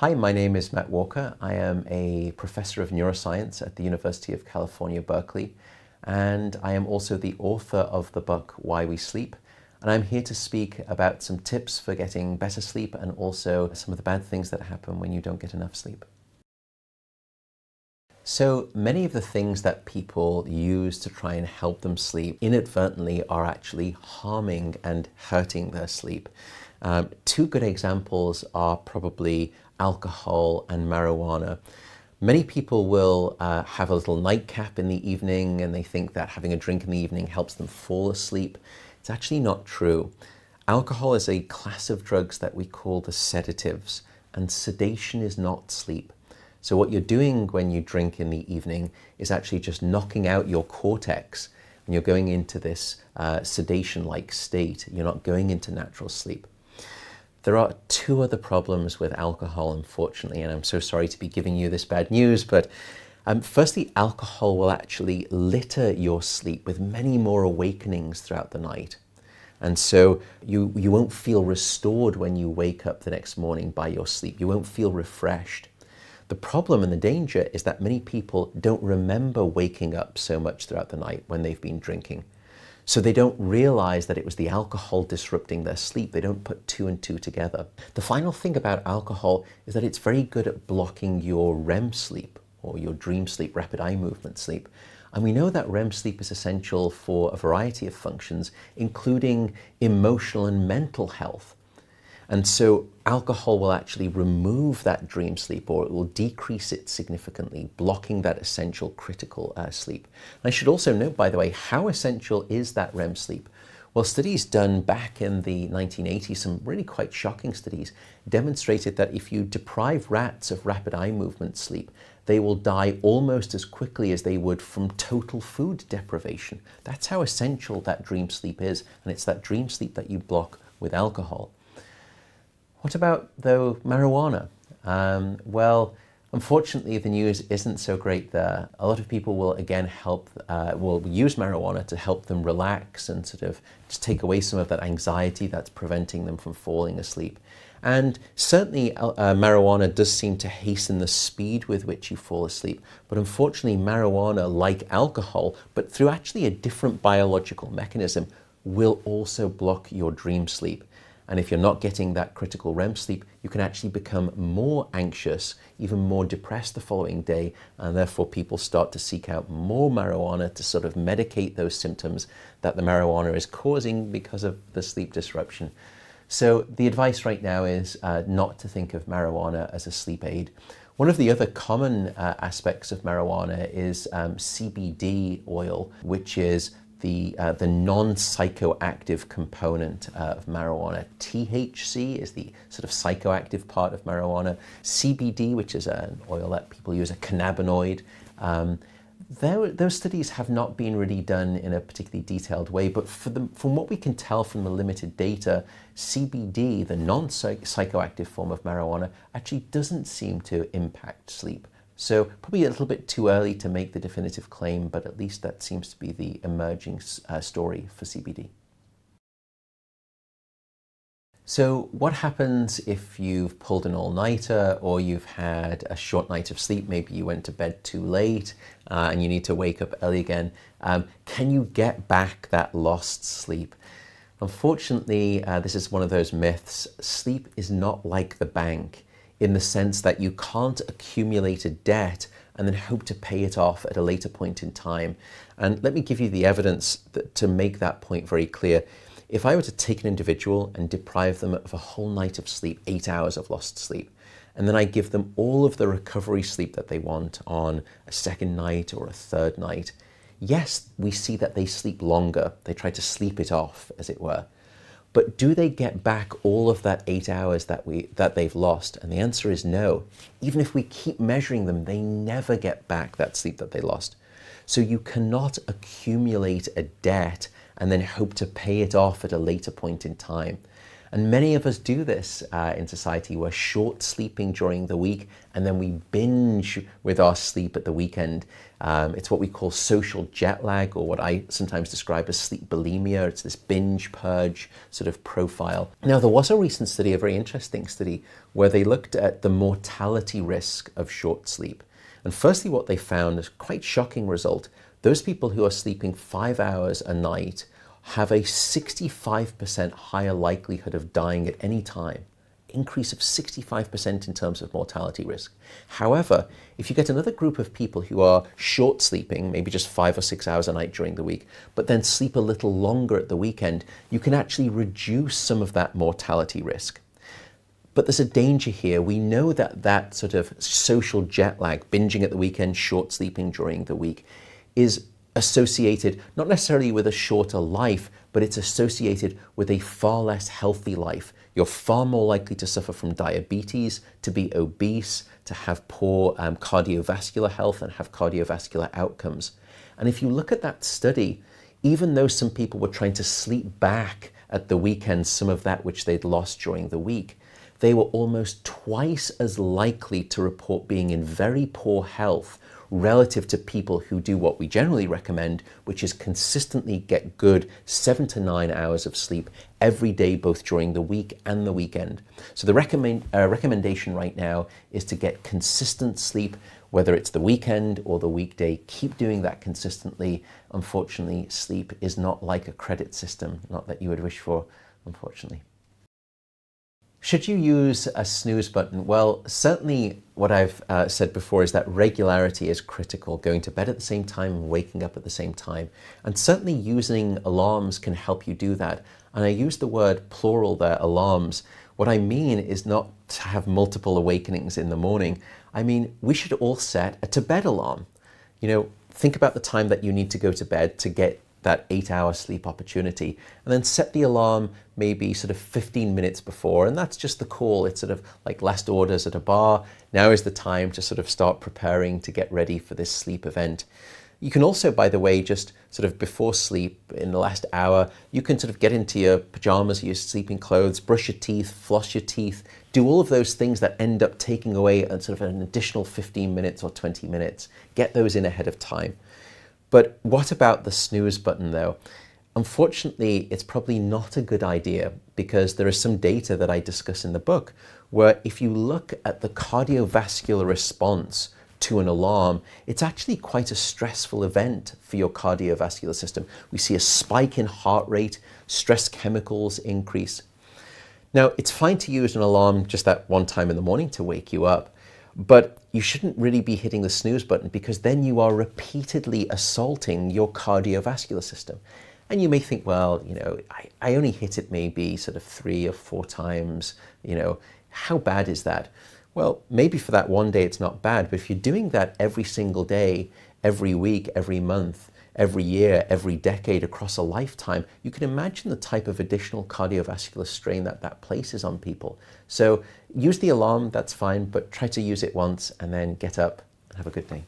Hi, my name is Matt Walker. I am a professor of neuroscience at the University of California, Berkeley, and I am also the author of the book Why We Sleep. And I'm here to speak about some tips for getting better sleep and also some of the bad things that happen when you don't get enough sleep. So many of the things that people use to try and help them sleep inadvertently are actually harming and hurting their sleep. Two good examples are probably alcohol and marijuana. Many people will have a little nightcap in the evening and they think that having a drink in the evening helps them fall asleep. It's actually not true. Alcohol is a class of drugs that we call the sedatives, and sedation is not sleep. So what you're doing when you drink in the evening is actually just knocking out your cortex, and you're going into this sedation-like state. You're not going into natural sleep. There are two other problems with alcohol, unfortunately, and I'm so sorry to be giving you this bad news, but firstly, alcohol will actually litter your sleep with many more awakenings throughout the night. And so you won't feel restored when you wake up the next morning by your sleep. You won't feel refreshed. The problem and the danger is that many people don't remember waking up so much throughout the night when they've been drinking. So they don't realize that it was the alcohol disrupting their sleep. They don't put two and two together. The final thing about alcohol is that it's very good at blocking your REM sleep, or your dream sleep, rapid eye movement sleep. And we know that REM sleep is essential for a variety of functions, including emotional and mental health. And so alcohol will actually remove that dream sleep, or it will decrease it significantly, blocking that essential critical sleep. And I should also note, by the way, how essential is that REM sleep? Well, studies done back in the 1980s, some really quite shocking studies, demonstrated that if you deprive rats of rapid eye movement sleep, they will die almost as quickly as they would from total food deprivation. That's how essential that dream sleep is, and it's that dream sleep that you block with alcohol. What about, though, marijuana? Well, unfortunately, the news isn't so great there. A lot of people will again will use marijuana to help them relax and sort of just take away some of that anxiety that's preventing them from falling asleep. And certainly marijuana does seem to hasten the speed with which you fall asleep. But unfortunately, marijuana, like alcohol, but through actually a different biological mechanism, will also block your dream sleep. And if you're not getting that critical REM sleep, you can actually become more anxious, even more depressed the following day, and therefore people start to seek out more marijuana to sort of medicate those symptoms that the marijuana is causing because of the sleep disruption. So the advice right now is not to think of marijuana as a sleep aid. One of the other common aspects of marijuana is CBD oil, which is the non-psychoactive component of marijuana. THC is the sort of psychoactive part of marijuana. CBD, which is an oil that people use, a cannabinoid. Those studies have not been really done in a particularly detailed way, but from what we can tell from the limited data, CBD, the non-psychoactive form of marijuana, actually doesn't seem to impact sleep. So probably a little bit too early to make the definitive claim, but at least that seems to be the emerging story for CBD. So what happens if you've pulled an all-nighter or you've had a short night of sleep? Maybe you went to bed too late and you need to wake up early again. Can you get back that lost sleep? Unfortunately, this is one of those myths. Sleep is not like the bank, in the sense that you can't accumulate a debt and then hope to pay it off at a later point in time. And let me give you the evidence to make that point very clear. If I were to take an individual and deprive them of a whole night of sleep, 8 hours of lost sleep, and then I give them all of the recovery sleep that they want on a second night or a third night, yes, we see that they sleep longer. They try to sleep it off, as it were. But do they get back all of that 8 hours that they've lost? And the answer is no. Even if we keep measuring them, they never get back that sleep that they lost. So you cannot accumulate a debt and then hope to pay it off at a later point in time. And many of us do this in society. We're short sleeping during the week, and then we binge with our sleep at the weekend. It's what we call social jet lag, or what I sometimes describe as sleep bulimia. It's this binge purge sort of profile. Now, there was a recent study, a very interesting study, where they looked at the mortality risk of short sleep. And firstly, what they found is a quite shocking result. Those people who are sleeping 5 hours a night have a 65% higher likelihood of dying at any time. Increase of 65% in terms of mortality risk. However, if you get another group of people who are short sleeping, maybe just 5 or 6 hours a night during the week, but then sleep a little longer at the weekend, you can actually reduce some of that mortality risk. But there's a danger here. We know that that sort of social jet lag, binging at the weekend, short sleeping during the week, is associated not necessarily with a shorter life, but it's associated with a far less healthy life. You're far more likely to suffer from diabetes, to be obese, to have poor cardiovascular health and have cardiovascular outcomes. And if you look at that study, even though some people were trying to sleep back at the weekend some of that which they'd lost during the week, they were almost twice as likely to report being in very poor health relative to people who do what we generally recommend, which is consistently get good 7 to 9 hours of sleep every day, both during the week and the weekend. So the recommendation right now is to get consistent sleep, whether it's the weekend or the weekday. Keep doing that consistently. Unfortunately, sleep is not like a credit system, not that you would wish for, unfortunately. Should you use a snooze button? Well, certainly what I've said before is that regularity is critical, going to bed at the same time and waking up at the same time. And certainly using alarms can help you do that. And I use the word plural there, alarms. What I mean is not to have multiple awakenings in the morning. I mean, we should all set a to-bed alarm. You know, think about the time that you need to go to bed to get that 8-hour sleep opportunity, and then set the alarm maybe sort of 15 minutes before, and that's just the call. It's sort of like last orders at a bar. Now is the time to sort of start preparing to get ready for this sleep event. You can also, by the way, just sort of before sleep, in the last hour, you can sort of get into your pajamas, your sleeping clothes, brush your teeth, floss your teeth, do all of those things that end up taking away sort of an additional 15 minutes or 20 minutes. Get those in ahead of time. But what about the snooze button though? Unfortunately, it's probably not a good idea, because there is some data that I discuss in the book where if you look at the cardiovascular response to an alarm, it's actually quite a stressful event for your cardiovascular system. We see a spike in heart rate, stress chemicals increase. Now, it's fine to use an alarm just that one time in the morning to wake you up, but you shouldn't really be hitting the snooze button, because then you are repeatedly assaulting your cardiovascular system. And you may think, well, you know, I only hit it maybe sort of 3 or 4 times, you know, how bad is that? Well, maybe for that one day it's not bad, but if you're doing that every single day, every week, every month, every year, every decade, across a lifetime, you can imagine the type of additional cardiovascular strain that that places on people. So use the alarm, that's fine, but try to use it once and then get up and have a good day.